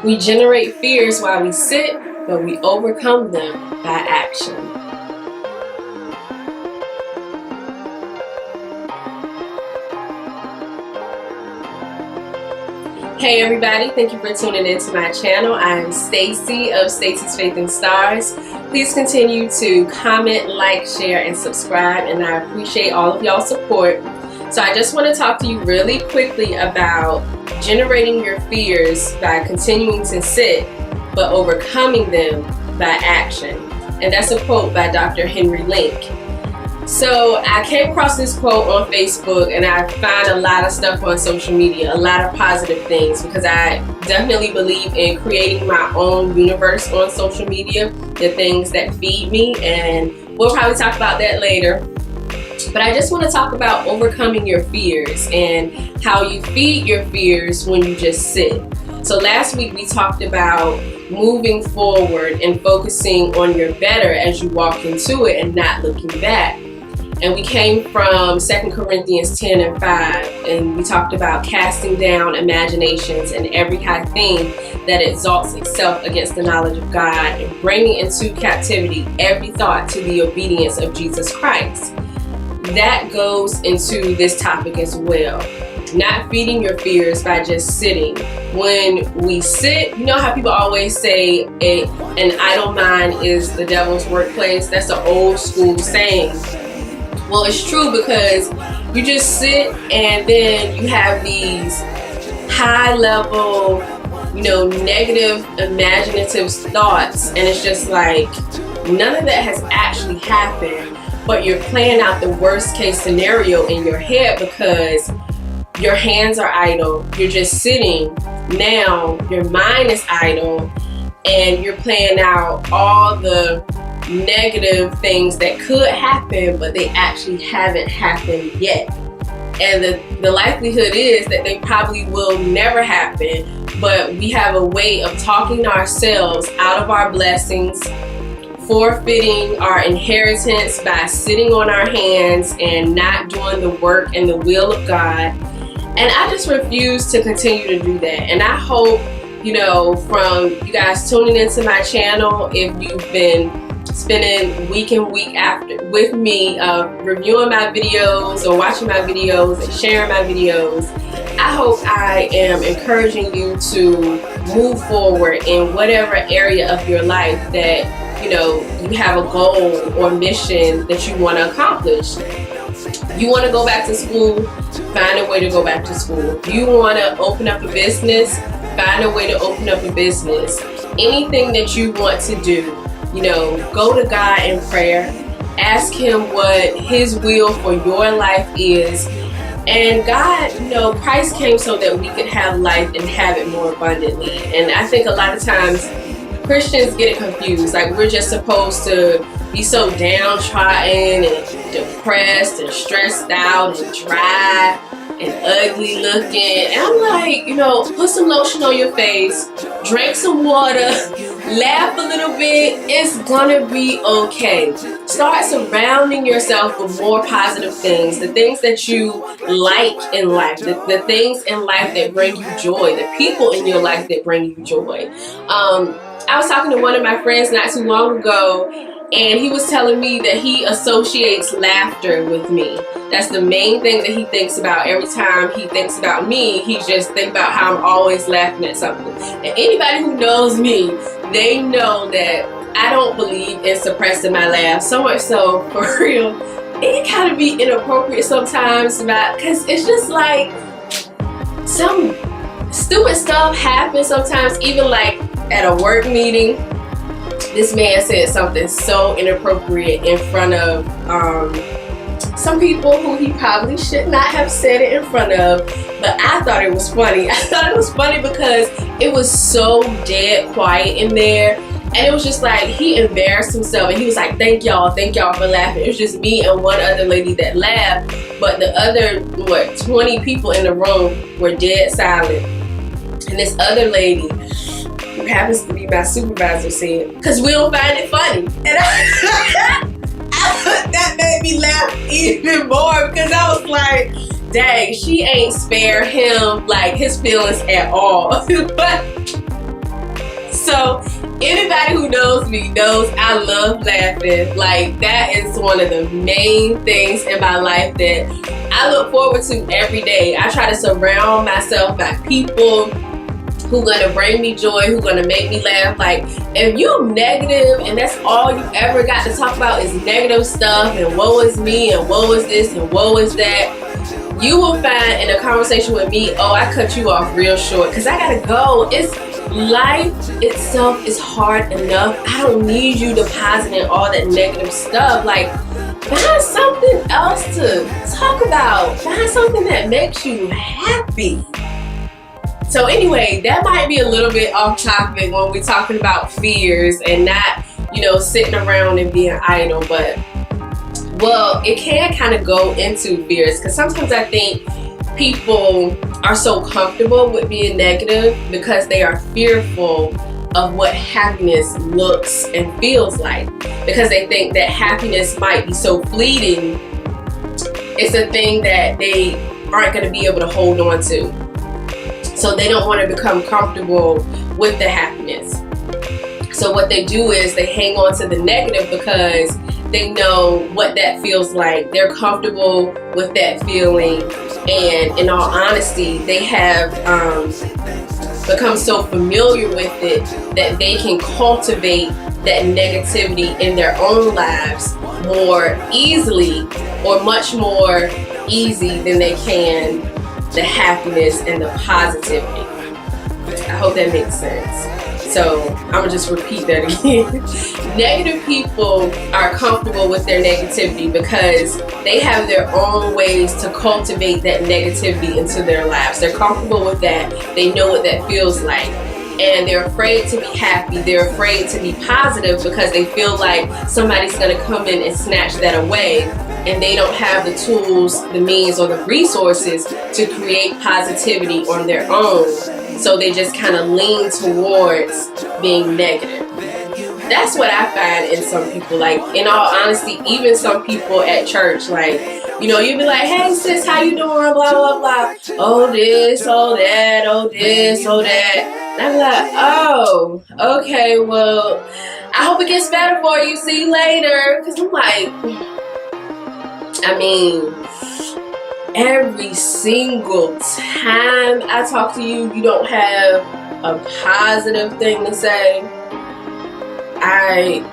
We generate fears while we sit, but we overcome them by action. Hey everybody, thank you for tuning into my channel. I am Stacy of Stacy's Faith in Stars. Please continue to comment, like, share, and subscribe, and I appreciate all of y'all's support. So I just want to talk to you really quickly about generating your fears by continuing to sit, but overcoming them by action. And that's a quote by Dr. Henry Link. So I came across this quote on Facebook, and I find a lot of stuff on social media, a lot of positive things, because I definitely believe in creating my own universe on social media, the things that feed me, and we'll probably talk about that later. But I just want to talk about overcoming your fears and how you feed your fears when you just sit. So last week we talked about moving forward and focusing on your better as you walk into it and not looking back. And we came from 2 Corinthians 10 and 5, and we talked about casting down imaginations and every high thing that exalts itself against the knowledge of God, and bringing into captivity every thought to the obedience of Jesus Christ. That goes into this topic as well. Not feeding your fears by just sitting. When we sit, you know how people always say an idle mind is the devil's workplace? That's an old school saying. Well, it's true, because you just sit and then you have these high level, negative, imaginative thoughts, and it's just like none of that has actually happened, but you're playing out the worst case scenario in your head because your hands are idle, you're just sitting. Now your mind is idle, and you're playing out all the negative things that could happen, but they actually haven't happened yet. And the likelihood is that they probably will never happen, but we have a way of talking ourselves out of our blessings, forfeiting our inheritance by sitting on our hands and not doing the work and the will of God. And I just refuse to continue to do that. And I hope, from you guys tuning into my channel, if you've been spending week in, week after with me, reviewing my videos or watching my videos and sharing my videos, I hope I am encouraging you to move forward in whatever area of your life that you have a goal or mission that you want to accomplish. You want to go back to school, find a way to go back to school. You want to open up a business, find a way to open up a business. Anything that you want to do, go to God in prayer, ask Him what His will for your life is. And God, Christ came so that we could have life and have it more abundantly. And I think a lot of times Christians get it confused. Like, we're just supposed to be so downtrodden and depressed and stressed out and dry and ugly looking. And I'm like, put some lotion on your face, drink some water, laugh a little bit, it's gonna be okay. Start surrounding yourself with more positive things, the things that you like in life, the things in life that bring you joy, the people in your life that bring you joy. I was talking to one of my friends not too long ago, and he was telling me that he associates laughter with me. That's the main thing that he thinks about. Every time he thinks about me, he just thinks about how I'm always laughing at something. And anybody who knows me, they know that I don't believe in suppressing my laugh. So much so, for real, it kind of be inappropriate sometimes, because it's just like some stupid stuff happens sometimes, even like at a work meeting. This man said something so inappropriate in front of some people who he probably should not have said it in front of, but I thought it was funny. I thought it was funny because it was so dead quiet in there, and it was just like he embarrassed himself, and he was like, thank y'all for laughing. It was just me and one other lady that laughed, but the other 20 people in the room were dead silent. And this other lady, who happens to be my supervisor, said, because we don't find it funny. And that made me laugh even more, because I was like, dang, she ain't spare him like his feelings at all. But So anybody who knows me knows I love laughing. Like, that is one of the main things in my life that I look forward to every day. I try to surround myself by people who gonna bring me joy, who gonna make me laugh. Like, if you're negative and that's all you ever got to talk about is negative stuff and woe is me and woe is this and woe is that, you will find in a conversation with me, oh, I cut you off real short because I gotta go. Life itself is hard enough. I don't need you depositing all that negative stuff. Like, find something else to talk about. Find something that makes you happy. So anyway, that might be a little bit off topic when we're talking about fears and not, sitting around and being idle, but, well, it can kind of go into fears because sometimes I think people are so comfortable with being negative because they are fearful of what happiness looks and feels like, because they think that happiness might be so fleeting. It's a thing that they aren't going to be able to hold on to. So they don't want to become comfortable with the happiness. So what they do is they hang on to the negative because they know what that feels like. They're comfortable with that feeling. And in all honesty, they have become so familiar with it that they can cultivate that negativity in their own lives more easily, or much more easy than they can the happiness and the positivity. I hope that makes sense. So I'm gonna just repeat that again. Negative people are comfortable with their negativity because they have their own ways to cultivate that negativity into their lives. They're comfortable with that. They know what that feels like. And they're afraid to be happy. They're afraid to be positive because they feel like somebody's gonna come in and snatch that away, and they don't have the tools, the means, or the resources to create positivity on their own. So they just kind of lean towards being negative. That's what I find in some people. Like, in all honesty, even some people at church, like, you'd be like, hey sis, how you doing? Blah, blah, blah. Oh this, oh that, oh this, oh that. And I'm like, oh, okay, well, I hope it gets better for you. See you later. Because I'm like, every single time I talk to you, you don't have a positive thing to say. I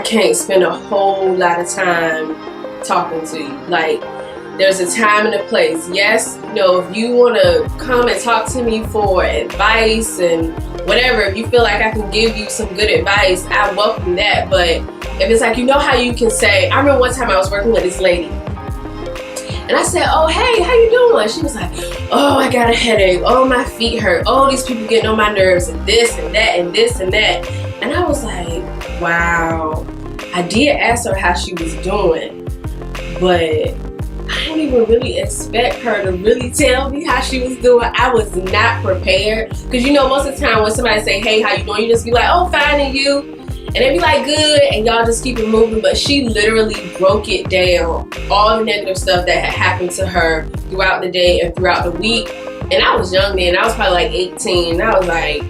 can't spend a whole lot of time talking to you. Like, there's a time and a place. Yes, if you want to come and talk to me for advice and whatever, if you feel like I can give you some good advice, I welcome that. But if it's like, how you can say, I remember one time I was working with this lady, and I said, oh, hey, how you doing? She was like, oh, I got a headache. Oh, my feet hurt. Oh, these people getting on my nerves, and this and that and this and that. And I was like, wow. I did ask her how she was doing, but I didn't even really expect her to really tell me how she was doing. I was not prepared. Because most of the time when somebody say, hey, how you doing? You just be like, oh, fine, and you? And they be like, good, and y'all just keep it moving. But she literally broke it down, all the negative stuff that had happened to her throughout the day and throughout the week. And I was young then. I was probably like 18. And I was like,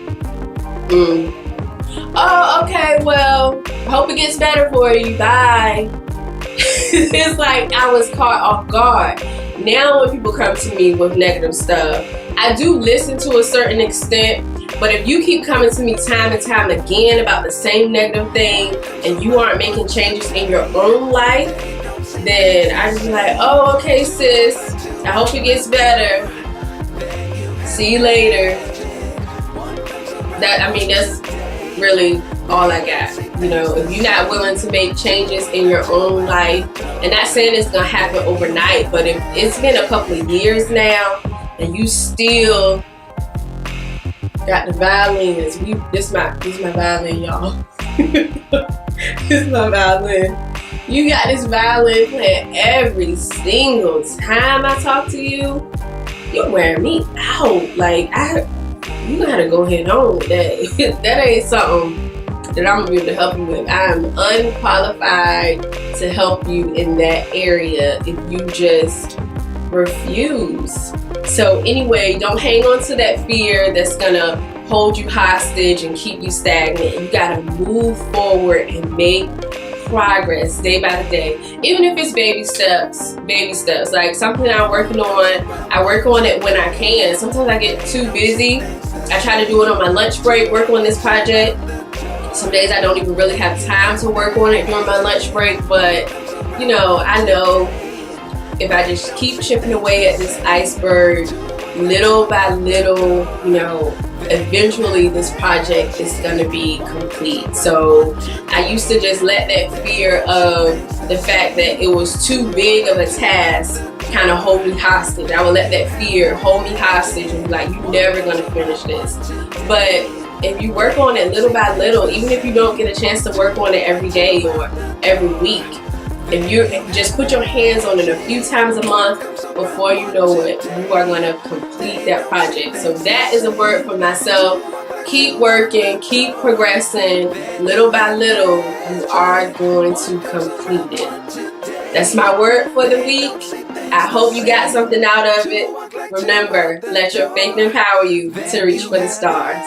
oh, okay, well, hope it gets better for you. Bye. It's like I was caught off guard. Now when people come to me with negative stuff, I do listen to a certain extent, but if you keep coming to me time and time again about the same negative thing and you aren't making changes in your own life, then I just be like, oh, okay, sis, I hope it gets better. See you later. That's really all I got. If you're not willing to make changes in your own life, and not saying it's gonna happen overnight, but if it's been a couple of years now and you still got the violins, this my violin, y'all. This is my violin. You got this violin playing every single time I talk to you. You're wearing me out. Like, you gotta go ahead on with that. That ain't something that I'm gonna be able to help you with. I am unqualified to help you in that area if you just refuse So anyway, don't hang on to that fear that's gonna hold you hostage and keep you stagnant. You gotta move forward and make progress day by day, even if it's baby steps. Like something I'm working on, I work on it when I can. Sometimes I get too busy. I try to do it on my lunch break, work on this project. Some days I don't even really have time to work on it during my lunch break, but you know, I know if I just keep chipping away at this iceberg little by little, you know, eventually this project is going to be complete. So I used to just let that fear of the fact that it was too big of a task kind of hold me hostage. I would let that fear hold me hostage and be like, you're never going to finish this. But if you work on it little by little, even if you don't get a chance to work on it every day or every week, if you just put your hands on it a few times a month, before you know it, you are going to complete that project. So that is a word for myself. Keep working, keep progressing. Little by little, you are going to complete it. That's my word for the week. I hope you got something out of it. Remember, let your faith empower you to reach for the stars.